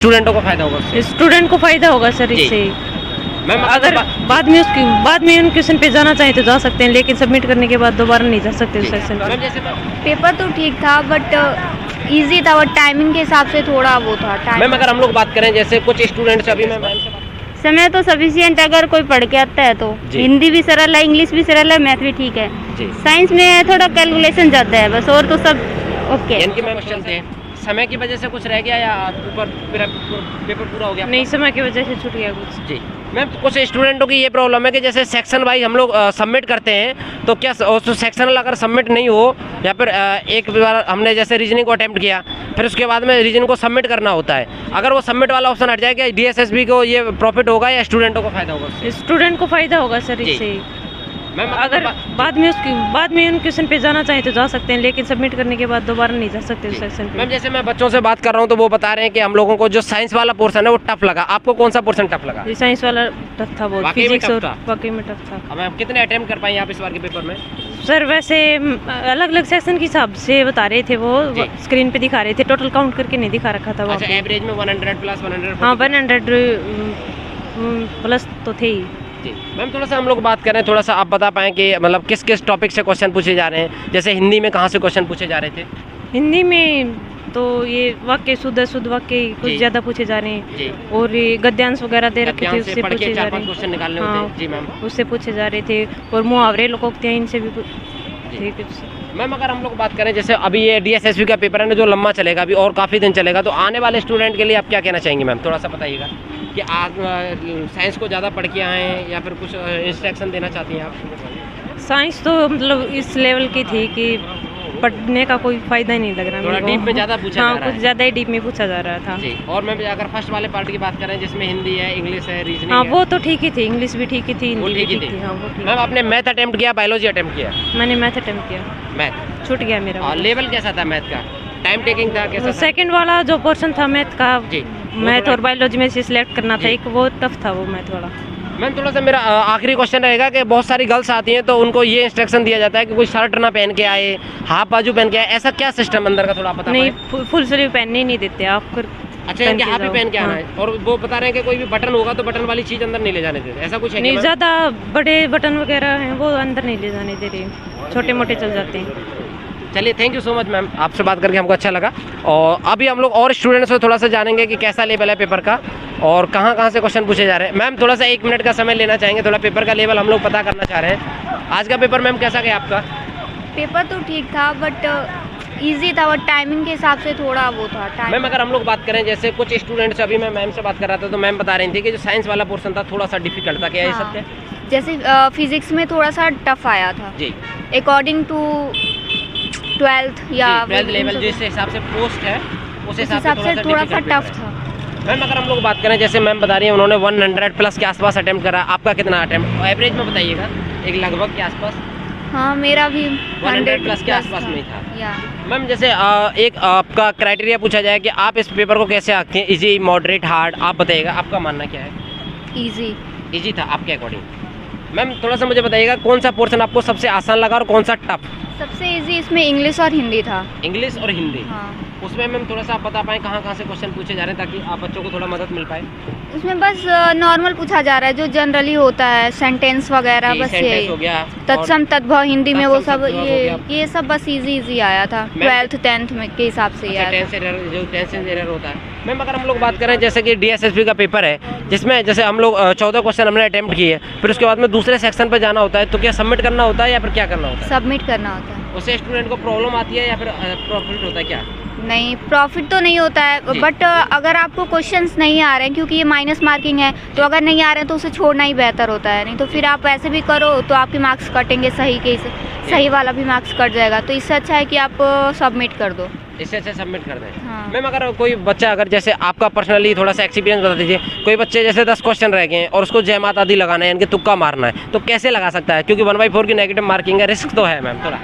स्टूडेंटों को फायदा होगा उससे। स्टूडेंट को फायदा होगा सर जी। इससे। मैम अगर बाद में उन क्वेश्चन पे जाना चाहे तो जा सकते हैं, लेकिन सबमिट करने के बाद दोबारा नहीं जा सकते उस सेक्शन पे। मैम जैसे पेपर तो ठीक था बट इजी था, बट टाइमिंग के हिसाब से थोड़ा वो था टाइम। मैम अगर हम लोग बात करें जैसे कुछ स्टूडेंट्स अभी मैं समय तो सफिशिएंट अगर कोई पढ़ के आता है तो जी। हिंदी भी सरल है, इंग्लिश भी सरल है, मैथ भी ठीक है। जी साइंस में थोड़ा कैलकुलेशन ज़्यादा है बस, और तो सब ओके। यानी कि मैम क्वेश्चन थे समय की वजह से कुछ रह गया या पेपर पूरा हो गया? नहीं, समय की वजह से छूट गया कुछ। जी मैम कुछ स्टूडेंटों की ये प्रॉब्लम है कि जैसे सेक्शन वाइज हम लोग सबमिट करते हैं तो क्या उस सेक्शनल अगर सबमिट नहीं हो या फिर एक बार हमने जैसे रीजनिंग को अटेम्प्ट किया फिर उसके बाद में रीजनिंग को सबमिट करना होता है, अगर वो सबमिट वाला ऑप्शन हट जाए क्या डीएसएसबी को ये प्रॉफिट होगा या स्टूडेंटों को फायदा होगा उससे? स्टूडेंट को फायदा होगा सर जी। इससे। मैम अगर बाद में उन क्वेश्चन पे जाना चाहे तो जा सकते हैं, लेकिन सबमिट करने के बाद दोबारा नहीं जा सकते उस सेक्शन पे। मैम जैसे मैं बच्चों से बात कर रहा हूँ तो वो बता रहे हैं कि हम लोगों को जो साइंस वाला पोर्शन है वो टफ लगा, आपको कौन सा पोर्शन टफ लगा? साइंस वाला टफ था बहुत, वाकई में फिजिक्स tough और था? वाकई में टफ था। अब मैम कितने अटेम्प्ट कर पाएंगे आप इस बार के पेपर में? सर वैसे अलग अलग सेक्शन के हिसाब से बता रहे थे वो, जी। स्क्रीन पे दिखा रहे थे, टोटल काउंट करके नहीं दिखा रखा था वहाँ अच्छा पे। एवरेज में 100 प्लस 100? हाँ 100 प्लस तो थे ही। जी मैम थोड़ा सा हम लोग बात करें, थोड़ा सा आप बता पाएँ कि मतलब किस किस टॉपिक से क्वेश्चन पूछे जा रहे हैं, जैसे हिंदी में कहाँ से क्वेश्चन पूछे जा रहे थे? हिंदी में तो ये वाक्य शुद्ध वाक्य कुछ जी। ज़्यादा पूछे जा रहे हैं, जी और ये गद्यांश वगैरह दे रखे थे गद्यांश से उससे पढ़ के पूछे जा 4-5 रहे क्वेश्चन निकालने हैं। होते हैं। जी मैम उससे पूछे जा रहे थे, और मुहावरे लोकोक्तियाँ इनसे भी जी। कुछ। मैम अगर हम लोग बात करें जैसे अभी ये डीएसएसबी का पेपर है ना जो लंबा चलेगा अभी और काफ़ी दिन चलेगा, तो आने वाले स्टूडेंट के लिए आप क्या कहना चाहेंगे मैम? थोड़ा सा बताइएगा कि आज साइंस को ज़्यादा पढ़ के आए या फिर कुछ इंस्ट्रक्शन देना चाहती हैं आप? साइंस तो मतलब इस लेवल की थी कि पढ़ने का कोई फायदा ही नहीं लग रहा थोड़ा मेरे को। डीप में ज़्यादा पूछा जा हाँ रहा है। कुछ ज़्यादा ही डीप में पूछा जा रहा था। जी और मैम अगर फर्स्ट वाले पार्ट की बात करें जिसमें हिंदी है, इंग्लिश है, रीजनिंग हाँ है, वो तो ठीक ही थी, इंग्लिश भी ठीक ही थी, वो हिंदी भी ठीक ही ठीक थी। थी। हाँ वो ठीक। मैम आपने मैथ अटेम्प्ट किया, बायोलॉजी अटेम्प्ट किया? मैंने मैथ अटेम्प्ट किया, मैथ छूट गया मेरा। और लेवल कैसा था मैथ का? टाइम टेकिंग था कैसा था? सेकंड वाला जो पोर्शन था मैथ का, जी मैथ और बायोलॉजी में से सिलेक्ट करना था जी। एक, वो टफ था वो मैथ वाला। मैम थोड़ा सा मेरा आखिरी क्वेश्चन रहेगा कि बहुत सारी गर्ल्स आती हैं तो उनको ये इंस्ट्रक्शन दिया जाता है कि कोई शर्ट ना पहन के आए, हाफ बाजू पहन के आए, ऐसा क्या सिस्टम अंदर का थोड़ा आप बता नहीं पाएं? फुल स्लीव पहनने ही नहीं देते आप कर। अच्छा इनके हाफ ही पहन के आना है, और वो बता रहे हैं कि कोई भी बटन होगा तो बटन वाली चीज़ अंदर नहीं ले जाने देते, ऐसा कुछ है नहीं, क्या? ज़्यादा बड़े बटन वगैरह हैं वो अंदर नहीं ले जाने दे रहे, छोटे मोटे चल जाते हैं। चलिए thank you so much ma'am, आपसे बात करके हमको अच्छा लगा। और अभी हम लोग और स्टूडेंट्स से थोड़ा सा जानेंगे कि कैसा लेवल है पेपर का और कहाँ कहाँ से क्वेश्चन पूछे जा रहे हैं। मैम थोड़ा सा 1 मिनट का समय लेना चाहेंगे, थोड़ा पेपर का लेवल हम लोग पता करना चाह रहे हैं। आज का पेपर मैम कैसा गया आपका? पेपर तो ठीक था बट इजी था, बट टाइमिंग के हिसाब से थोड़ा वो था टाइम। मैम अगर हम लोग बात करें जैसे कुछ स्टूडेंट्स, अभी मैं मैम से बात कर रहा था तो मैम बता रही थी कि जो साइंस वाला पोर्शन था थोड़ा सा डिफिकल्ट था, क्या ये सत्य है? जैसे फिजिक्स में थोड़ा सा टफ आया था जी अकॉर्डिंग टू 12th या 12th लेवल जिस हिसाब से पोस्ट है उस हिसाब से थोड़ा सा टफ था। मैम अगर हम लोग बात करें जैसे मैम बता रही हैं उन्होंने 100 प्लस के आसपास अटेम्प्ट करा, आपका कितना अटेम्प्ट एवरेज में बताइएगा, एक लगभग के आसपास? हाँ मेरा भी 100 प्लस के आसपास में ही था। या मैम जैसे एक आपका क्राइटेरिया पूछा जाए कि आप इस पेपर को कैसे आंकते हैं, इजी, मॉडरेट, हार्ड, आप बताइएगा आपका मानना क्या है? इजी। इजी था आपके अकॉर्डिंग। मैम थोड़ा सा मुझे बताइएगा कौन सा पोर्शन आपको सबसे आसान लगा और कौन सा टफ? सबसे इजी इसमें इंग्लिश और हिंदी था। इंग्लिश और हिंदी। हाँ उसमें मैम थोड़ा सा आप बता पाएँ कहाँ कहाँ से क्वेश्चन पूछे जा रहे हैं ताकि आप बच्चों को थोड़ा मदद मिल पाए? उसमें बस नॉर्मल पूछा जा रहा है जो जनरली होता है, सेंटेंस वगैरह, बस सेंटेंस हो यही। गया, तत्सम तद्भव हिंदी में वो तत्सम सब तद्भव हो गया। ये सब बस इजी आया था 12th 10th में के हिसाब से यार। टेंस एरर, जो टेंशन एरर होता है। मैम अगर हम लोग बात करें जैसे कि डीएसएसबी का पेपर है जिसमें जैसे हम लोग 14 क्वेश्चन हमने अटेम्प्ट किए, फिर उसके बाद में दूसरे सेक्शन पर जाना होता है, तो क्या सबमिट करना होता है या फिर क्या करना होता है? सबमिट करना होता है। उससे स्टूडेंट को प्रॉब्लम आती है या फिर प्रॉफिट होता है क्या? नहीं, प्रॉफिट तो नहीं होता है, जी। बट अगर आपको क्वेश्चंस नहीं आ रहे हैं क्योंकि ये माइनस मार्किंग है, तो अगर नहीं आ रहे हैं तो उसे छोड़ना ही बेहतर होता है। नहीं तो फिर आप ऐसे भी करो तो आपके मार्क्स कटेंगे, सही वाला भी मार्क्स कट जाएगा, तो इससे अच्छा है कि आप सबमिट कर दो। इससे अच्छा सबमिट कर दें। हाँ। मैम अगर कोई बच्चा, अगर जैसे आपका पर्सनली थोड़ा सा एक्सपीरियंस बता दीजिए, कोई बच्चे जैसे 10 क्वेश्चन रह गए हैं और उसको जय माता दी लगाना है यानी कि तुक्का मारना है, तो कैसे लगा सकता है? क्योंकि 1/4 की नेगेटिव मार्किंग है, रिस्क तो है मैम थोड़ा।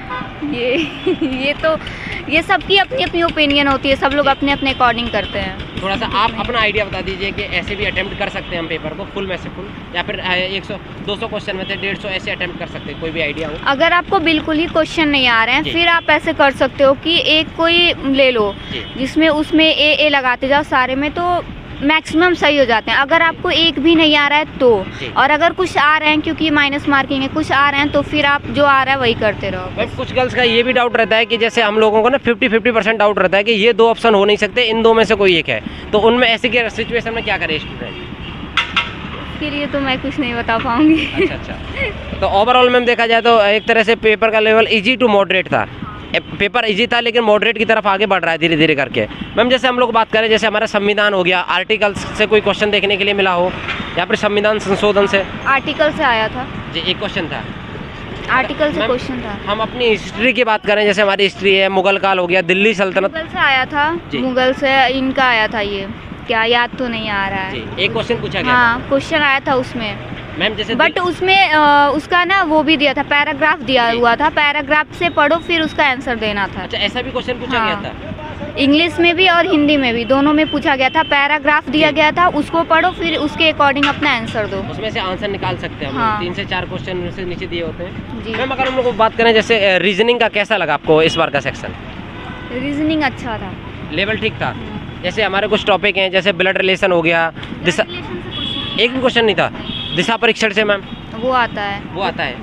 ये सबकी अपनी अपनी ओपिनियन होती है, सब लोग अपने अपने अकॉर्डिंग करते हैं। थोड़ा सा आप अपना आइडिया बता दीजिए कि ऐसे भी अटेम्प्ट कर सकते हैं हम पेपर को फुल में से फुल, या फिर 100-200 क्वेश्चन में थे 150 ऐसे अटेम्प्ट कर सकते हैं, कोई भी आइडिया हो? अगर आपको बिल्कुल ही क्वेश्चन नहीं आ रहे हैं जी। फिर आप ऐसे कर सकते हो कि एक कोई ले लो जी। जिसमें उसमें ए लगाते जाओ सारे में, तो मैक्सिमम सही हो जाते हैं। अगर आपको एक भी नहीं आ रहा है तो, जी। और अगर कुछ आ रहे हैं क्योंकि माइनस मार्किंग है, कुछ आ रहे हैं तो फिर आप जो आ रहा है वही करते रहो। मैम कुछ गर्ल्स का ये भी डाउट रहता है कि जैसे हम लोगों को ना 50-50% डाउट रहता है कि ये 2 ऑप्शन हो नहीं सकते, इन 2 में से कोई एक है, तो उनमें ऐसी के सिचुएशन में क्या करे स्टूडेंट? इसके लिए तो मैं कुछ नहीं बता पाऊंगी। अच्छा। तो ओवरऑल मैम देखा जाए तो एक तरह से पेपर का लेवल इजी टू मॉडरेट था। पेपर इजी था लेकिन मॉडरेट की तरफ आगे बढ़ रहा है धीरे धीरे करके। मैम जैसे हम लोग बात करें, जैसे हमारा संविधान हो गया, आर्टिकल्स से कोई क्वेश्चन देखने के लिए मिला हो या फिर संविधान संशोधन से? आर्टिकल से आया था जी, एक क्वेश्चन था, आर्टिकल से मैम, क्वेश्चन था। हम अपनी हिस्ट्री की बात करें, जैसे हमारी हिस्ट्री है, मुगल काल हो गया, दिल्ली सल्तनत। मुगल से आया था, जी। मुगल से इनका आया था, ये क्या याद तो नहीं आ रहा है। जी, एक क्वेश्चन पूछा गया हाँ क्वेश्चन आया था उसमें, मैम जैसे बट उसमें उसका ना वो भी दिया था, पैराग्राफ दिया जी। हुआ था, पैराग्राफ से पढ़ो फिर उसका आंसर देना था। अच्छा, ऐसा भी क्वेश्चन पूछा हाँ। गया था? इंग्लिश में भी और हिंदी में भी, दोनों में पूछा गया था। पैराग्राफ दिया जी। गया था, उसको पढ़ो फिर उसके अकॉर्डिंग अपना आंसर दो। उसमें से आंसर निकाल सकते हैं हम हाँ। 3 से 4 क्वेश्चन से नीचे दिए होते हैं। जी। मैम अगर हम लोग बात करें जैसे रीजनिंग का, कैसा लगा आपको इस बार का सेक्शन? रीजनिंग अच्छा था। लेवल ठीक था। जैसे हमारे कुछ टॉपिक हैं, जैसे ब्लड रिलेशन हो गया, दिशा, एक भी क्वेश्चन नहीं था। दिशा परीक्षण से मैम वो आता है। वो आता है।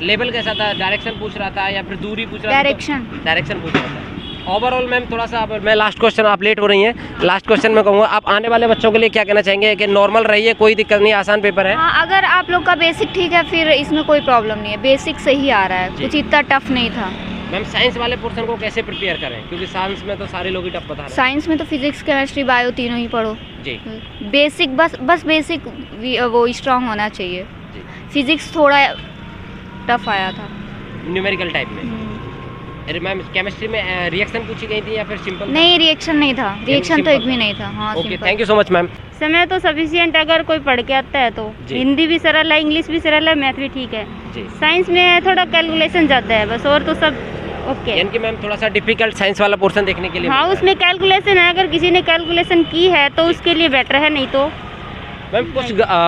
लेवल कैसा था? डायरेक्शन पूछ रहा था या फिर दूरी पूछ रहा था? डायरेक्शन। डायरेक्शन पूछ रहा था। ओवरऑल मैम थोड़ा सा, मैं लास्ट क्वेश्चन, आप लेट हो रही हैं, लास्ट क्वेश्चन मैं कहूँगा, आप आने वाले बच्चों के लिए क्या कहना चाहेंगे कि नॉर्मल रहिए, कोई दिक्कत नहीं, आसान पेपर है? हाँ, अगर आप लोग का बेसिक ठीक है फिर इसमें कोई प्रॉब्लम नहीं है, बेसिक सही आ रहा है, जी। कुछ इतना टफ नहीं था। मैम साइंस वाले पोर्शन को कैसे प्रिपेयर करें, क्योंकि साइंस में तो सारे लोग ही टफ बता रहे साइंस में तो फिजिक्स केमिस्ट्री बायो तीनों ही पढ़ो। हैं। जी बेसिक बस बेसिक वो स्ट्रांग होना चाहिए। जी, फिजिक्स थोड़ा टफ आया था। न्यूमेरिकल टाइप में। अरे मैम केमिस्ट्री में रिएक्शन पूछी गई थी या फिर सिंपल? नहीं, रिएक्शन नहीं था, रिएक्शन तो simple एक भी नहीं था। हाँ okay, simple। Thank you so much ma'am. समय तो सफिशिएंट अगर कोई पढ़ के आता है तो। जी। हिंदी भी सरल है, इंग्लिश भी सरल है, मैथ भी ठीक है। जी, साइंस में थोड़ा कैलकुलेशन ज़्यादा है बस, और तो सब ओके है। यानी कि मैम थोड़ा सा डिफिकल्ट साइंस वाला पोर्शन देखने के लिए हाँ, मिलता है। उसमें कैलकुलेशन है, अगर किसी ने कैलकुलेशन की है तो उसके लिए बेटर है, नहीं तो मैम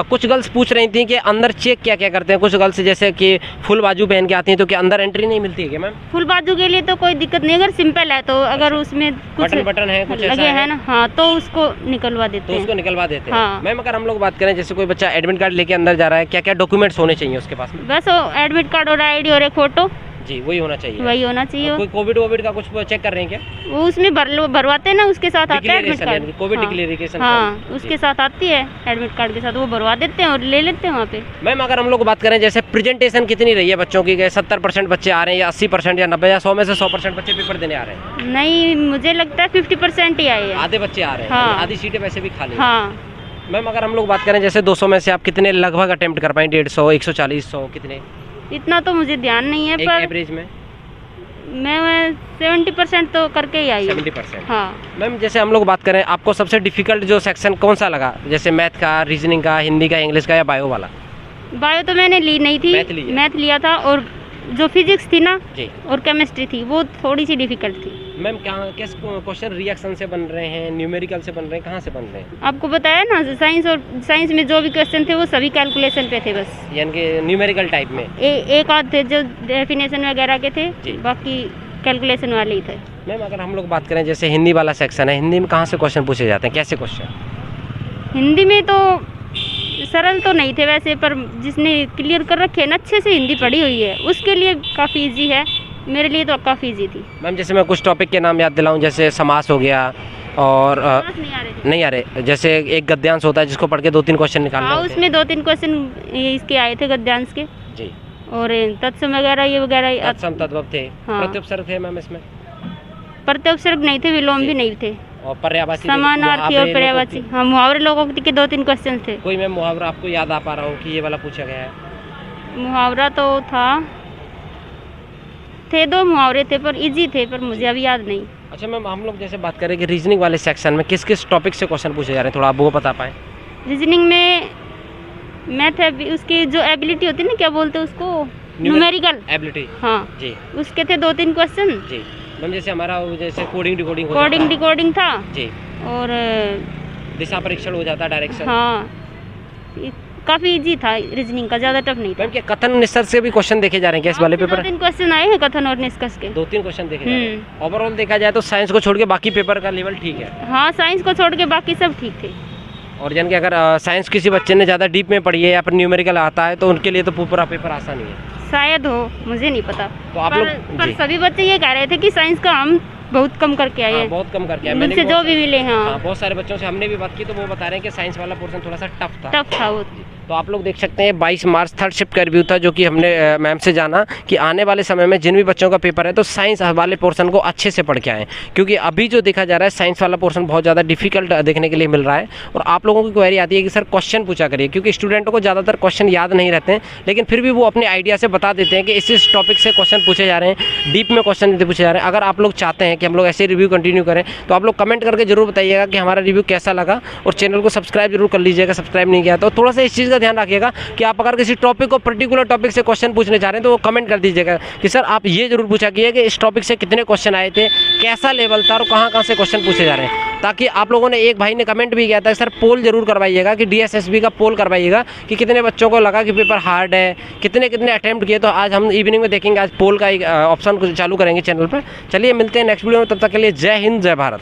कुछ गर्ल्स पूछ रही थी कि अंदर चेक क्या क्या करते हैं। कुछ गर्ल्स जैसे कि फुल बाजू पहन के आती हैं, तो क्या अंदर एंट्री नहीं मिलती है क्या मैम? फुल बाजू के लिए तो कोई दिक्कत नहीं, अगर सिंपल है तो, अगर उसमें कुछ बटन है, कुछ ऐसा लगे है ना, हाँ, तो उसको निकलवा देते तो हैं। उसको निकलवा देते हैं। हाँ। मैम अगर हम लोग बात करें, जैसे कोई बच्चा एडमिट कार्ड लेके अंदर जा रहा है, क्या क्या डॉक्यूमेंट्स होने चाहिए उसके पास में? बस वो एडमिट कार्ड और आईडी और एक फोटो, जी, वही होना चाहिए। वही होना चाहिए। कोई कोविड का कुछ चेक कर रहे हैं क्या? वो उसमें भरवाते हैं ना, उसके साथ आता है एडमिट डिक्लेरेशन, यानी कार्ड। कोविड हाँ, डिक्लेरेशन हाँ, फॉर्म। उसके साथ आती है एडमिट कार्ड के साथ, वो भरवा देते हैं और ले लेते हैं वहाँ पे। मैम अगर हम लोग बात करें, जैसे प्रेजेंटेशन कितनी रही है बच्चों की? 70% बच्चे आ रहे हैं या 80% या 90 या 100 में से 100% बच्चे पेपर देने आ रहे हैं? नहीं, मुझे लगता है 50% ही आए हैं। आधे बच्चे आ रहे हैं, हाँ। आधी सीटें वैसे भी खाली हैं। हाँ, मैम अगर हम लोग बात करें, जैसे 200 में से आप कितने लगभग अटेम्प्ट कर पाए? 150, 140, 100 कितने? इतना तो मुझे ध्यान नहीं है, एक पर एवरेज में मैं 70% तो करके ही आई हूँ। 70%। हाँ, मैम जैसे हम लोग बात करें, आपको सबसे डिफिकल्ट जो सेक्शन कौन सा लगा? जैसे मैथ का, रीजनिंग का, हिंदी का, इंग्लिश का या बायो वाला? बायो तो मैंने ली नहीं थी, मैथ ली है। मैथ लिया था, और जो फिजिक्स थी ना जी। और केमिस्ट्री थी वो थोड़ी सी डिफिकल्ट थी। मैम कहाँ किस क्वेश्चन रिएक्शन से बन रहे हैं, न्यूमेरिकल से बन रहे हैं, कहाँ से बन रहे हैं? आपको बताया ना, साइंस में जो भी क्वेश्चन थे वो सभी कैलकुलेशन पे थे बस। यानी कि न्यूमेरिकल टाइप में? एक आध थे जो डेफिनेशन वगैरह के थे, जी। बाकी कैलकुलेशन वाले ही थे। मैम अगर हम लोग बात करें, जैसे हिंदी वाला सेक्शन है, हिंदी में कहाँ से क्वेश्चन पूछे जाते हैं, कैसे क्वेश्चन? हिंदी में तो सरल तो नहीं थे वैसे, पर जिसने क्लियर कर रखे है ना, अच्छे से हिंदी पढ़ी हुई है, उसके लिए काफ़ी इजी है। मेरे लिए तो काफ़ी इजी थी। मैम जैसे मैं कुछ टॉपिक के नाम याद दिलाऊं, जैसे समास हो गया और नहीं आ रहे थे। नहीं आ रहे, जैसे एक गद्यांश होता है जिसको पढ़ के 2-3 क्वेश्चन निकालने हाँ, होते हैं। उसमें 2-3 क्वेश्चन इसके आए थे गद्यांश के, जी, और तत्सम वगैरह ये वगैरह। तत्सम तद्भव थे। हाँ। प्रत्युपसर्ग थे मैम इसमें? प्रत्युपसर्ग नहीं थे, विलोम जी। भी नहीं थे, और पर्यायवाची, समानार्थी और पर्यायवाची। हाँ, मुहावरे लोकोक्ति के 2-3 क्वेश्चन थे। कोई मैम मुहावरा आपको याद आ पा रहा हो कि ये वाला पूछा गया है? मुहावरा तो थे 2 मुहावरे थे, पर इजी थे, पर मुझे अभी याद नहीं। अच्छा मैम, हम लोग जैसे बात करें कि रीजनिंग वाले सेक्शन में किस किस टॉपिक से क्वेश्चन पूछे जा रहे हैं, थोड़ा आप वो बता पाएँ? रीजनिंग में मैथ है, उसकी जो एबिलिटी होती है ना, क्या बोलते हैं उसको, न्यूमेरिकल एबिलिटी। हाँ जी उसके थे 2-3 क्वेश्चन। जी मैम, जैसे हमारा वो जैसे कोडिंग डिकोडिंग कोडिंग डिकोडिंग था, जी, और दिशा परीक्षण हो जाता, डायरेक्शन। हाँ, काफ़ी इजी था रीजनिंग का, ज़्यादा टफ नहीं था। मैम क्या कथन निष्कर्ष से भी क्वेश्चन देखे जा रहे हैं क्या इस वाले पेपर? 2-3 क्वेश्चन आए हैं कथन और निष्कर्ष के। 2-3 क्वेश्चन देखे जा रहे हैं। ओवरऑल देखा जाए तो साइंस को छोड़ के बाकी पेपर का लेवल ठीक है? हाँ, साइंस को छोड़ के बाकी सब ठीक थे। और यानी कि अगर साइंस किसी बच्चे ने ज़्यादा डीप में पढ़ी है या फिर न्यूमेरिकल आता है तो उनके लिए तो पूरा पेपर आसान ही है। शायद हो, मुझे नहीं पता। तो आप लोग पर सभी बच्चे ये कह रहे थे कि साइंस का हम बहुत कम करके आए हैं। बहुत कम करके आए, मुझसे जो भी मिले। हाँ, बहुत सारे बच्चों से हमने भी बात की तो वो बता रहे हैं कि साइंस वाला पोर्शन थोड़ा सा टफ था वो। तो आप लोग देख सकते हैं 22 मार्च थर्ड शिफ्ट का रिव्यू था जो कि हमने मैम से जाना कि आने वाले समय में जिन भी बच्चों का पेपर है तो साइंस वाले पोर्शन को अच्छे से पढ़ के आएँ, क्योंकि अभी जो देखा जा रहा है साइंस वाला पोर्शन बहुत ज़्यादा डिफिकल्ट देखने के लिए मिल रहा है। और आप लोगों की क्वेरी आती है कि सर क्वेश्चन पूछा करिए, क्योंकि स्टूडेंटों को ज़्यादातर क्वेश्चन याद नहीं रहते हैं, लेकिन फिर भी वो अपने आइडिया से बता देते हैं कि इस टॉपिक से क्वेश्चन पूछे जा रहे हैं, डीप में क्वेश्चन पूछे जा रहे हैं। अगर आप लोग चाहते हैं कि हम लोग ऐसे रिव्यू कंटिन्यू करें तो आप लोग कमेंट करके जरूर बताइएगा कि हमारा रिव्यू कैसा लगा, और चैनल को सब्सक्राइब जरूर कर लीजिएगा, सब्सक्राइब नहीं किया तो थोड़ा सा इस चीज़ का ध्यान रखिएगा कि आप अगर किसी टॉपिक को पर्टिकुलर टॉपिक से क्वेश्चन पूछने जा रहे हैं तो वो कमेंट कर दीजिएगा कि सर आप ये जरूर पूछा कीजिए कि इस टॉपिक से कितने क्वेश्चन आए थे, कैसा लेवल था और कहाँ से क्वेश्चन पूछे जा रहे हैं। ताकि आप लोगों ने, एक भाई ने कमेंट भी किया था सर पोल जरूर करवाइएगा कि DSSB का पोल करवाइएगा कि कितने बच्चों को लगा कि पेपर हार्ड है, कितने अटैम्प्ट किए। तो आज हम इवनिंग में देखेंगे, आज पोल का एक ऑप्शन चालू करेंगे चैनल पर। चलिए मिलते हैं नेक्स्ट वीडियो में, तब तक के लिए जय हिंद जय भारत।